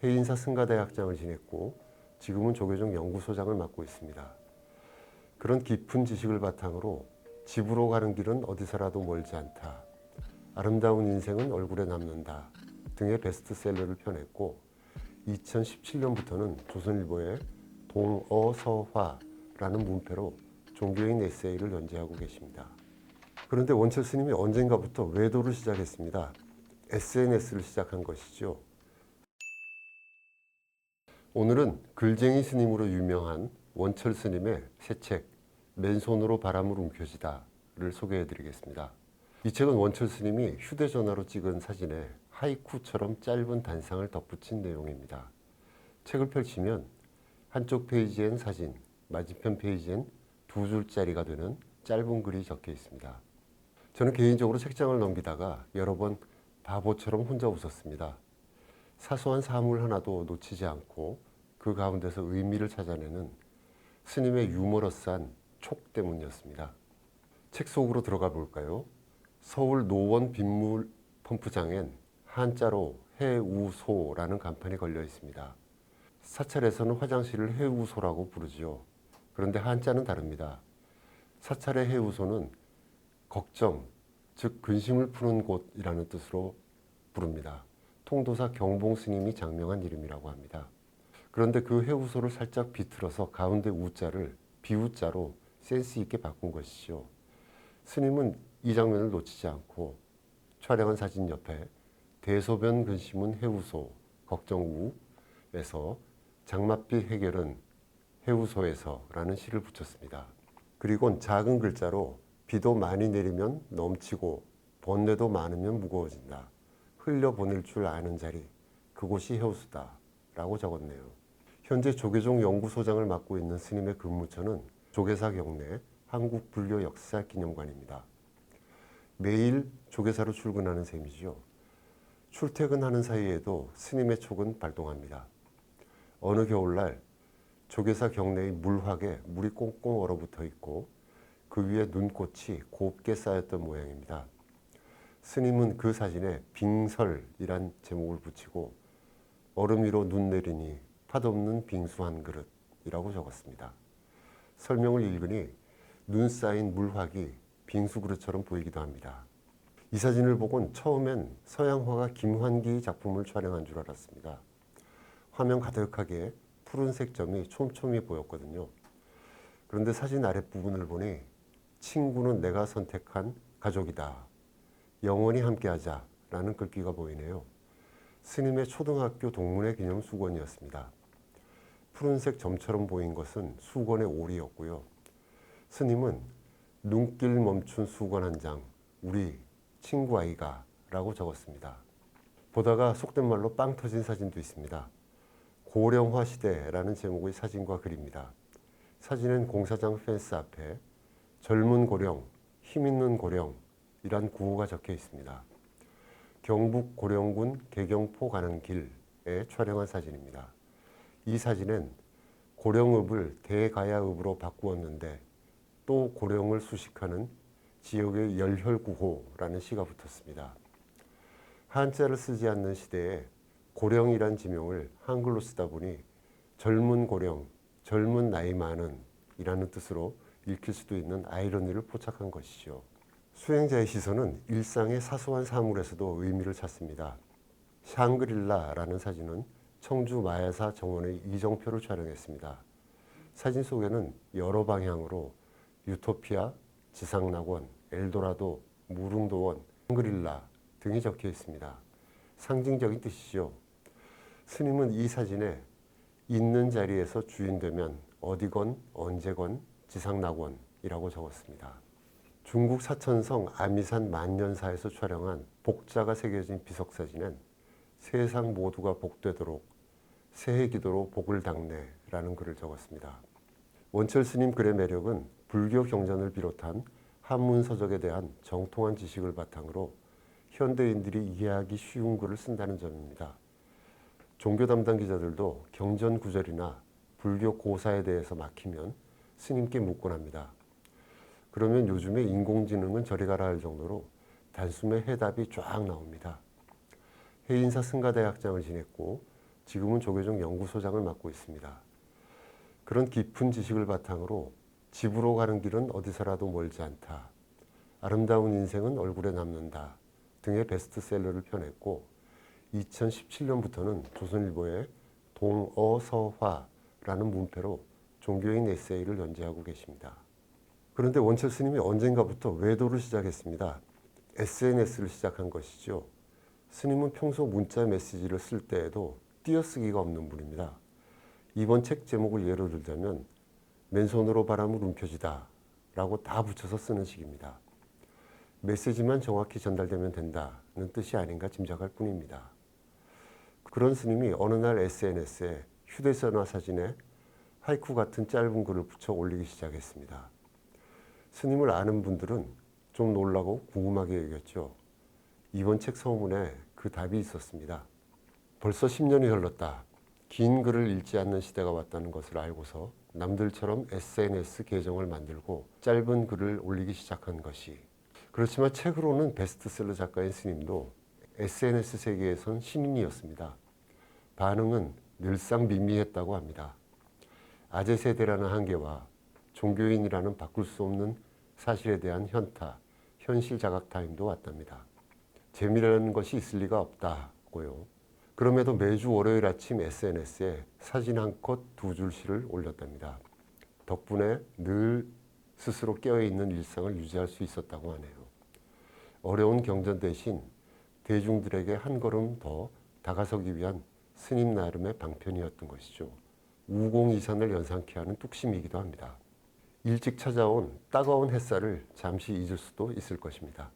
해인사 승가대학장을 지냈고 지금은 조계종 연구소장을 맡고 있습니다. 그런 깊은 지식을 바탕으로 집으로 가는 길은 어디서라도 멀지 않다, 아름다운 인생은 얼굴에 남는다 등의 베스트셀러를 펴냈고 2017년부터는 조선일보의 동어서화라는 문패로 종교인 에세이를 연재하고 계십니다. 그런데 원철 스님이 언젠가부터 외도를 시작했습니다. SNS를 시작한 것이죠. 오늘은 글쟁이 스님으로 유명한 원철 스님의 새 책 맨손으로 바람을 움켜쥐다를 소개해 드리겠습니다. 이 책은 원철 스님이 휴대전화로 찍은 사진에 하이쿠처럼 짧은 단상을 덧붙인 내용입니다. 책을 펼치면 한쪽 페이지엔 사진, 맞은편 페이지엔 두 줄짜리가 되는 짧은 글이 적혀 있습니다. 저는 개인적으로 책장을 넘기다가 여러 번 바보처럼 혼자 웃었습니다. 사소한 사물 하나도 놓치지 않고 그 가운데서 의미를 찾아내는 스님의 유머러스한 촉 때문이었습니다. 책 속으로 들어가 볼까요? 서울 노원 빗물 펌프장엔 한자로 해우소라는 간판이 걸려 있습니다. 사찰에서는 화장실을 해우소라고 부르지요. 그런데 한자는 다릅니다. 사찰의 해우소는 걱정, 즉 근심을 푸는 곳이라는 뜻으로 부릅니다. 통도사 경봉 스님이 장명한 이름이라고 합니다. 그런데 그 해우소를 살짝 비틀어서 가운데 우자를 비우자로 센스 있게 바꾼 것이죠. 스님은 이 장면을 놓치지 않고 촬영한 사진 옆에 대소변 근심은 해우소, 걱정우에서 장맛비 해결은 해우소에서라는 시를 붙였습니다. 그리고 작은 글자로 비도 많이 내리면 넘치고 번뇌도 많으면 무거워진다. 흘려보낼 줄 아는 자리, 그곳이 해우소다 라고 적었네요. 현재 조계종 연구소장을 맡고 있는 스님의 근무처는 조계사 경내 한국불교역사기념관입니다. 매일 조계사로 출근하는 셈이죠. 출퇴근하는 사이에도 스님의 촉은 발동합니다. 어느 겨울날 조계사 경내의 물확에 물이 꽁꽁 얼어붙어 있고 그 위에 눈꽃이 곱게 쌓였던 모양입니다. 스님은 그 사진에 빙설이란 제목을 붙이고 얼음 위로 눈 내리니 팥없는 빙수 한 그릇이라고 적었습니다. 설명을 읽으니 눈 쌓인 물확이 빙수 그릇처럼 보이기도 합니다. 이 사진을 보곤 처음엔 서양화가 김환기 작품을 촬영한 줄 알았습니다. 화면 가득하게 푸른색 점이 촘촘히 보였거든요. 그런데 사진 아랫부분을 보니 친구는 내가 선택한 가족이다. 영원히 함께하자 라는 글귀가 보이네요. 스님의 초등학교 동문회 기념 수건이었습니다. 푸른색 점처럼 보인 것은 수건의 오리였고요. 스님은 눈길 멈춘 수건 한 장, 우리 친구 아이가 라고 적었습니다. 보다가 속된 말로 빵 터진 사진도 있습니다. 고령화 시대라는 제목의 사진과 글입니다. 사진은 공사장 펜스 앞에 젊은 고령, 힘있는 고령이란 구호가 적혀 있습니다. 경북 고령군 개경포 가는 길에 촬영한 사진입니다. 이 사진엔 고령읍을 대가야읍으로 바꾸었는데 또 고령을 수식하는 지역의 열혈구호라는 시가 붙었습니다. 한자를 쓰지 않는 시대에 고령이란 지명을 한글로 쓰다 보니 젊은 고령, 젊은 나이 많은 이라는 뜻으로 읽힐 수도 있는 아이러니를 포착한 것이죠. 수행자의 시선은 일상의 사소한 사물에서도 의미를 찾습니다. 샹그릴라라는 사진은 청주 마야사 정원의 이정표를 촬영했습니다. 사진 속에는 여러 방향으로 유토피아, 지상낙원, 엘도라도, 무릉도원, 샹그릴라 등이 적혀 있습니다. 상징적인 뜻이죠. 스님은 이 사진에 있는 자리에서 주인 되면 어디건 언제건 지상낙원이라고 적었습니다. 중국 사천성 아미산 만년사에서 촬영한 복자가 새겨진 비석사진엔 세상 모두가 복되도록 새해 기도로 복을 닦네라는 글을 적었습니다. 원철 스님 글의 매력은 불교 경전을 비롯한 한문서적에 대한 정통한 지식을 바탕으로 현대인들이 이해하기 쉬운 글을 쓴다는 점입니다. 종교 담당 기자들도 경전 구절이나 불교 고사에 대해서 막히면 스님께 묻곤 합니다. 그러면 요즘에 인공지능은 저리 가라 할 정도로 단숨에 해답이 쫙 나옵니다. 해인사 승가대학장을 지냈고 지금은 조계종 연구소장을 맡고 있습니다. 그런 깊은 지식을 바탕으로 집으로 가는 길은 어디서라도 멀지 않다, 아름다운 인생은 얼굴에 남는다 등의 베스트셀러를 펴냈고 2017년부터는 조선일보의 동어서화라는 문패로 종교인 에세이를 연재하고 계십니다. 그런데 원철 스님이 언젠가부터 외도를 시작했습니다. SNS를 시작한 것이죠. 스님은 평소 문자 메시지를 쓸 때에도 띄어쓰기가 없는 분입니다. 이번 책 제목을 예로 들자면 맨손으로 바람을 움켜쥐다 라고 다 붙여서 쓰는 식입니다. 메시지만 정확히 전달되면 된다는 뜻이 아닌가 짐작할 뿐입니다. 그런 스님이 어느 날 SNS에 휴대전화 사진에 하이쿠 같은 짧은 글을 붙여 올리기 시작했습니다. 스님을 아는 분들은 좀 놀라고 궁금하게 여겼죠. 이번 책 서문에 그 답이 있었습니다. 벌써 10년이 흘렀다. 긴 글을 읽지 않는 시대가 왔다는 것을 알고서 남들처럼 SNS 계정을 만들고 짧은 글을 올리기 시작한 것이. 그렇지만 책으로는 베스트셀러 작가인 스님도 SNS 세계에선 신인이었습니다. 반응은 늘상 미미했다고 합니다. 아재 세대라는 한계와 종교인이라는 바꿀 수 없는 사실에 대한 현타, 현실 자각 타임도 왔답니다. 재미라는 것이 있을 리가 없다고요. 그럼에도 매주 월요일 아침 SNS에 사진 한 컷 두 줄씩을 올렸답니다. 덕분에 늘 스스로 깨어있는 일상을 유지할 수 있었다고 하네요. 어려운 경전 대신 대중들에게 한 걸음 더 다가서기 위한 스님 나름의 방편이었던 것이죠. 우공이산을 연상케 하는 뚝심이기도 합니다. 일찍 찾아온 따가운 햇살을 잠시 잊을 수도 있을 것입니다.